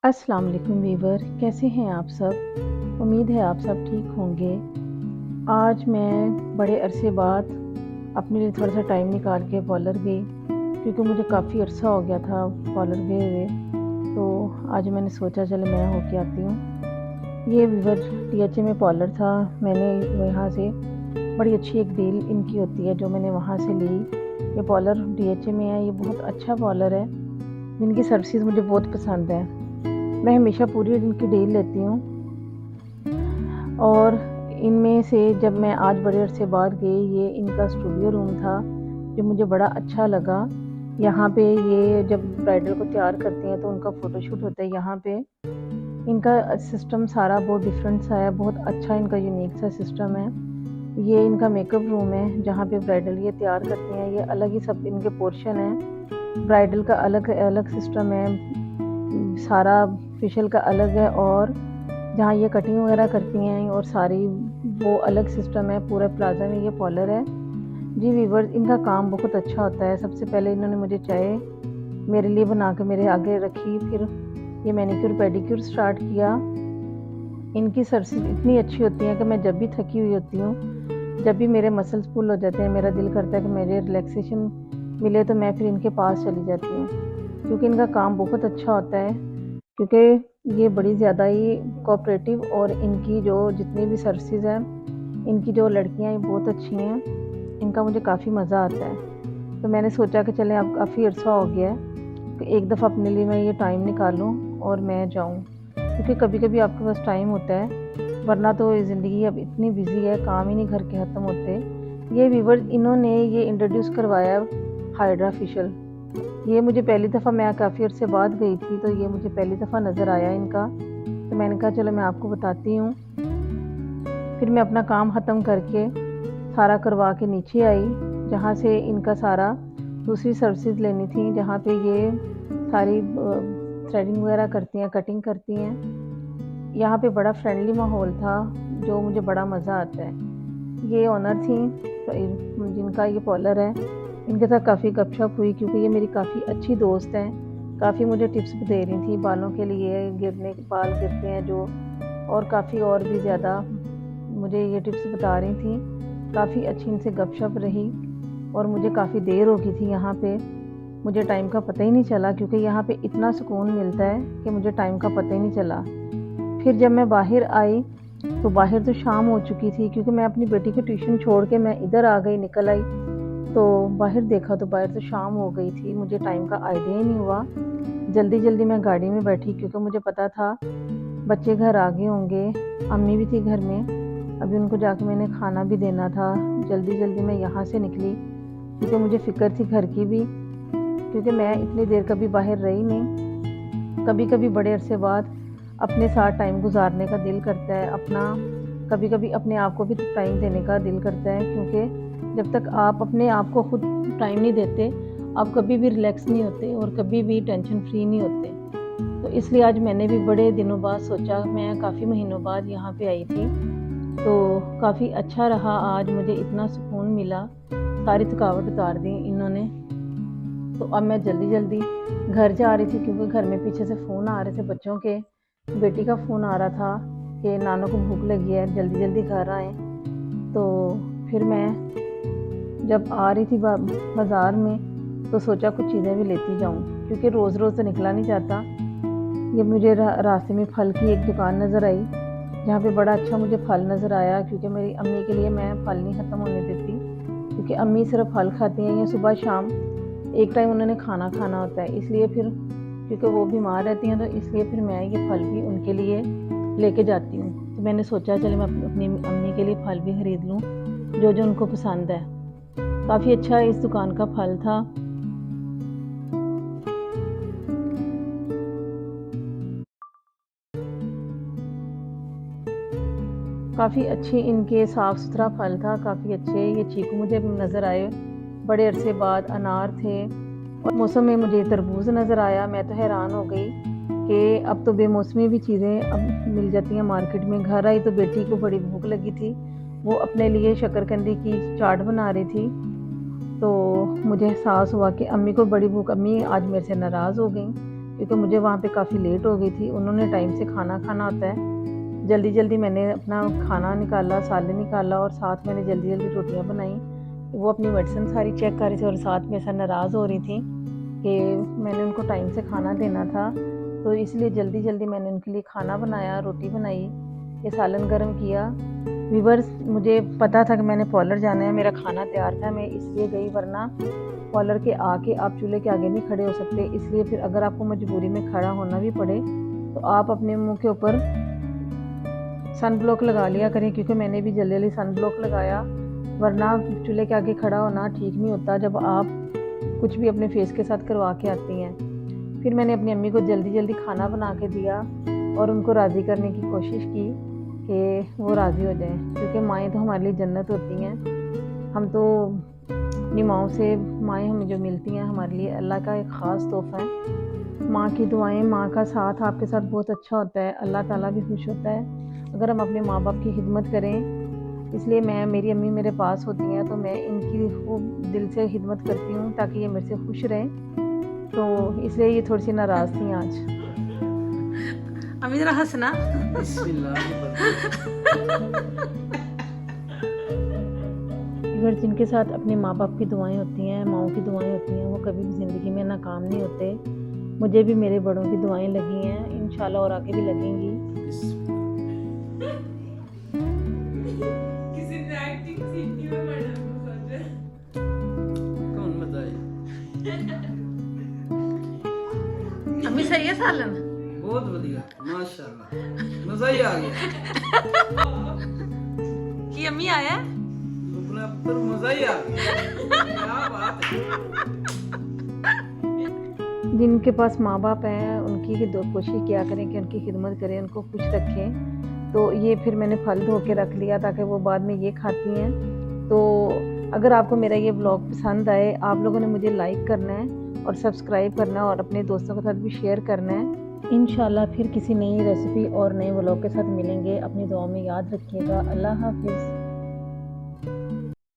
अस्सलाम वालेकुम वीवर, कैसे हैं आप सब। उम्मीद है आप सब ठीक होंगे। आज मैं बड़े अरसे बाद अपने लिए थोड़ा सा टाइम निकाल के पार्लर गई, क्योंकि मुझे काफ़ी अरसा हो गया था पार्लर गए हुए। तो आज मैंने सोचा चलो मैं होके आती हूँ। ये वीवर टीएचए में पार्लर था। मैंने यहाँ से बड़ी अच्छी एक डील इनकी होती है जो मैंने वहाँ से ली। ये पार्लर टीएचए में है, ये बहुत अच्छा पार्लर है जिनकी सर्विसेज मुझे बहुत पसंद है। मैं हमेशा पूरी इनकी डील लेती हूँ, और इनमें से जब मैं आज बड़े अरसे बाद गई, ये इनका स्टूडियो रूम था जो मुझे बड़ा अच्छा लगा। यहाँ पे ये जब ब्राइडल को तैयार करती हैं तो उनका फ़ोटोशूट होता है यहाँ पे। इनका सिस्टम सारा बहुत डिफरेंट सा है, बहुत अच्छा इनका यूनिक सा सिस्टम है। ये इनका मेकअप रूम है जहाँ पे ब्राइडल ये तैयार करती हैं। ये अलग ही सब इनके पोर्शन है। ब्राइडल का अलग अलग सिस्टम है, सारा फेशियल का अलग है, और जहाँ ये कटिंग वगैरह करती हैं और सारी वो अलग सिस्टम है। पूरा प्लाजा में ये पार्लर है जी वीवर। इनका काम बहुत अच्छा होता है। सबसे पहले इन्होंने मुझे चाय मेरे लिए बना के मेरे आगे रखी, फिर ये मैनीक्योर पेडिक्योर स्टार्ट किया। इनकी सर्विस इतनी अच्छी होती है कि मैं जब भी थकी हुई होती हूँ, जब भी मेरे मसल्स पुल हो जाते हैं, मेरा दिल करता है कि मेरे रिलैक्सेशन मिले, तो मैं फिर इनके पास चली जाती हूँ, क्योंकि इनका काम बहुत अच्छा होता है। क्योंकि ये बड़ी ज़्यादा ही कोऑपरेटिव, और इनकी जो जितनी भी सर्विसेज हैं, इनकी जो लड़कियां ये बहुत अच्छी हैं। इनका मुझे काफ़ी मज़ा आता है। तो मैंने सोचा कि चलें, अब काफ़ी अर्सा हो गया है कि एक दफ़ा अपने लिए मैं ये टाइम निकालूं और मैं जाऊं, क्योंकि कभी कभी आपके पास टाइम होता है, वरना तो ज़िंदगी अब इतनी बिजी है, काम ही नहीं घर के ख़त्म होते। ये वीवर इन्होंने ये इंट्रोड्यूस करवाया हाइड्रा फेशियल। ये मुझे पहली दफ़ा, मैं काफ़ी अर्से बाद गई थी तो ये मुझे पहली दफ़ा नज़र आया इनका। तो मैंने कहा चलो मैं आपको बताती हूँ। फिर मैं अपना काम ख़त्म करके सारा करवा के नीचे आई, जहाँ से इनका सारा दूसरी सर्विसेज लेनी थी, जहाँ पे ये सारी थ्रेडिंग वगैरह करती हैं, कटिंग करती हैं। यहाँ पे बड़ा फ्रेंडली माहौल था, जो मुझे बड़ा मज़ा आता है। ये ऑनर थी जिनका ये पार्लर है। इनके साथ काफ़ी गपशप हुई, क्योंकि ये मेरी काफ़ी अच्छी दोस्त हैं। काफ़ी मुझे टिप्स दे रही थी बालों के लिए, बाल गिरते हैं जो, और काफ़ी और भी ज़्यादा मुझे ये टिप्स बता रही थी। काफ़ी अच्छी इनसे गपशप रही, और मुझे काफ़ी देर हो गई थी यहाँ पे। मुझे टाइम का पता ही नहीं चला, क्योंकि यहाँ पे इतना सुकून मिलता है कि मुझे टाइम का पता ही नहीं चला। फिर जब मैं बाहर आई तो बाहर तो शाम हो चुकी थी, क्योंकि मैं अपनी बेटी की ट्यूशन छोड़ के मैं इधर आ गई, निकल आई। तो बाहर देखा तो बाहर तो शाम हो गई थी, मुझे टाइम का आइडिया ही नहीं हुआ। जल्दी जल्दी मैं गाड़ी में बैठी, क्योंकि मुझे पता था बच्चे घर आ गए होंगे, अम्मी भी थी घर में, अभी उनको जाके मैंने खाना भी देना था। जल्दी जल्दी मैं यहाँ से निकली, क्योंकि मुझे फ़िक्र थी घर की भी, क्योंकि मैं इतनी देर कभी बाहर रही नहीं। कभी कभी बड़े अरसे बाद अपने साथ टाइम गुजारने का दिल करता है अपना, कभी कभी अपने आप को भी टाइम देने का दिल करता है, क्योंकि जब तक आप अपने आप को खुद टाइम नहीं देते, आप कभी भी रिलैक्स नहीं होते और कभी भी टेंशन फ्री नहीं होते। तो इसलिए आज मैंने भी बड़े दिनों बाद सोचा, मैं काफ़ी महीनों बाद यहाँ पे आई थी, तो काफ़ी अच्छा रहा। आज मुझे इतना सुकून मिला, सारी थकावट उतार दी इन्होंने। तो अब मैं जल्दी जल्दी घर जा रही थी, क्योंकि घर में पीछे से फ़ोन आ रहे थे बच्चों के। बेटी का फ़ोन आ रहा था कि नानू को भूख लगी है, जल्दी जल्दी घर आए। तो फिर मैं जब आ रही थी बाज़ार में, तो सोचा कुछ चीज़ें भी लेती जाऊं, क्योंकि रोज़ रोज़ तो निकला नहीं जाता। ये मुझे रास्ते में फल की एक दुकान नज़र आई, जहाँ पे बड़ा अच्छा मुझे फल नज़र आया, क्योंकि मेरी अम्मी के लिए मैं फल नहीं ख़त्म होने देती, क्योंकि अम्मी सिर्फ फल खाती हैं, या सुबह शाम एक टाइम उन्होंने खाना खाना होता है। इसलिए फिर, क्योंकि वो बीमार रहती हैं, तो इसलिए फिर मैं ये फल भी उनके लिए लेके जाती हूँ। तो मैंने सोचा चले मैं अपनी अम्मी के लिए फल भी ख़रीद लूँ, जो जो उनको पसंद है। काफ़ी अच्छा इस दुकान का फल था। काफ़ी अच्छी इनके साफ़ सुथरा फल था, काफ़ी अच्छे। ये चीकू मुझे नज़र आए बड़े अरसे बाद, अनार थे, और मौसम में मुझे तरबूज नज़र आया। मैं तो हैरान हो गई कि अब तो बेमौसमी भी चीज़ें अब मिल जाती हैं मार्केट में। घर आई तो बेटी को बड़ी भूख लगी थी, वो अपने लिए शकरकंदी की चाट बना रही थी। तो मुझे एहसास हुआ कि अम्मी को बड़ी भूख, अम्मी आज मेरे से नाराज़ हो गई क्योंकि मुझे वहाँ पे काफ़ी लेट हो गई थी। उन्होंने टाइम से खाना खाना होता है। जल्दी जल्दी मैंने अपना खाना निकाला, सालन निकाला और साथ मैंने जल्दी जल्दी रोटियाँ बनाई। वो अपनी मेडिसिन सारी चेक कर रही थी और साथ में ऐसा नाराज़ हो रही थी कि मैंने उनको टाइम से खाना देना था, तो इसलिए जल्दी जल्दी मैंने उनके लिए खाना बनाया, रोटी बनाई, ये सालन गर्म किया। व्यूअर्स, मुझे पता था कि मैंने पार्लर जाना है, मेरा खाना तैयार था, मैं इसलिए गई, वरना पार्लर के आके आप चूल्हे के आगे नहीं खड़े हो सकते। इसलिए फिर अगर आपको मजबूरी में खड़ा होना भी पड़े तो आप अपने मुंह के ऊपर सन ब्लॉक लगा लिया करें, क्योंकि मैंने भी जल्दी जल्दी सन ब्लॉक लगाया, वरना चूल्हे के आगे खड़ा होना ठीक नहीं होता जब आप कुछ भी अपने फेस के साथ करवा के आती हैं। फिर मैंने अपनी अम्मी को जल्दी जल्दी खाना बना के दिया और उनको राज़ी करने की कोशिश की कि वो राज़ी हो जाएं, क्योंकि माएँ तो हमारे लिए जन्नत होती हैं। हम तो अपनी माँओं से, माएँ हमें जो मिलती हैं हमारे लिए अल्लाह का एक ख़ास तोहफ़ा है। माँ की दुआएं, माँ का साथ आपके साथ बहुत अच्छा होता है, अल्लाह ताला भी खुश होता है अगर हम अपने माँ बाप की खिदमत करें। इसलिए मेरी अम्मी मेरे पास होती हैं तो मैं इनकी खूब दिल से खिदमत करती हूँ ताकि ये मेरे से खुश रहें। तो इसलिए ये थोड़ी सी नाराज़ थी आज। अम्मी ज़रा हंसना। अगर जिनके साथ अपने माँ बाप की दुआएं होती हैं, माँओं की दुआएं होती हैं, वो कभी भी ज़िंदगी में नाकाम नहीं होते। मुझे भी मेरे बड़ों की दुआएं लगी हैं, इंशाल्लाह और आगे भी लगेंगी। अम्मी सही है सालन? बहुत बढ़िया, माशाल्लाह, मजा ही आ गया। कि अम्मी आया? अपना पुत्र मजा ही आ गया। क्या बात है। जिनके पास माँ बाप हैं उनकी कोशिश किया करें कि उनकी खिदमत करें, उनको खुश रखें। तो ये फिर मैंने फल धो के रख लिया ताकि वो बाद में ये खाती हैं। तो अगर आपको मेरा ये ब्लॉग पसंद आए, आप लोगों ने मुझे लाइक करना है और सब्सक्राइब करना है और अपने दोस्तों के साथ भी शेयर करना है। इंशाल्लाह फिर किसी नई रेसिपी और नए व्लॉग के साथ मिलेंगे। अपनी दुआ में याद रखिएगा। अल्लाह हाफिज़।